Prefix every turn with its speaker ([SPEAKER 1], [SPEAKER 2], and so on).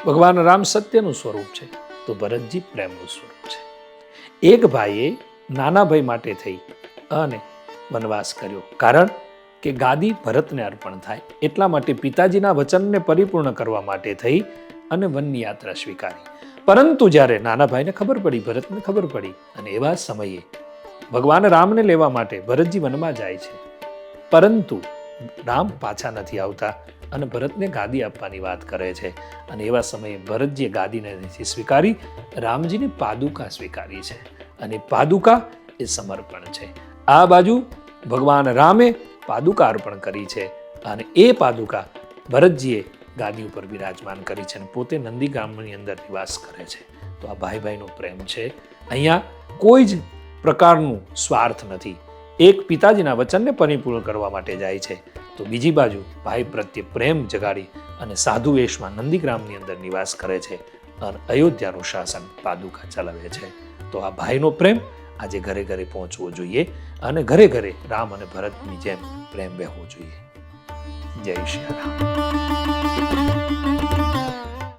[SPEAKER 1] ભગવાન રામ સત્યનું સ્વરૂપ છે તો ભરતજી પ્રેમનું સ્વરૂપ છે. એક ભાઈએ નાના ભાઈ માટે થઈ અને વનવાસ કર્યો, કારણ કે ગાદી ભરતને અર્પણ થાય એટલા માટે પિતાજીના વચનને પરિપૂર્ણ કરવા માટે થઈ અને વનની યાત્રા સ્વીકારી. પરંતુ જ્યારે નાના ભાઈને ખબર પડી, ભરતને ખબર પડી, અને એવા સમયે ભગવાન રામને લેવા માટે ભરતજી વનમાં જાય છે, પરંતુ રામ પાછા નથી આવતા અને ભરતને ગાદી આપવાની વાત કરે છે. અને એવા સમયે ભરતજીએ ગાદીને નથી સ્વીકારી, રામજીને પાદુકા સ્વીકારી છે. અને પાદુકા એ સમર્પણ છે. આ બાજુ ભગવાન રામે પાદુકા અર્પણ કરી છે અને એ પાદુકા ભરતજીએ ગાદી ઉપર બિરાજમાન કરી છે અને પોતે નંદીગ્રામની અંદર નિવાસ કરે છે. તો આ ભાઈ ભાઈનો પ્રેમ છે. અહીંયા કોઈ જ પ્રકારનું સ્વાર્થ નથી. એક પિતાજીના વચનને પરિપૂર્ણ કરવા માટે જાય છે, તો બીજી બાજુ ભાઈ પ્રત્યે પ્રેમ જગાડી અને સાધુ વેશમાં નંદીગ્રામની અંદર નિવાસ કરે છે અને અયોધ્યાનું શાસન પાદુકા ચલાવે છે. તો આ ભાઈનો પ્રેમ આજે ઘરે ઘરે પહોંચવો જોઈએ અને ઘરે ઘરે રામ અને ભરતની જેમ પ્રેમ વહેવો જોઈએ. જય શ્રી રામ.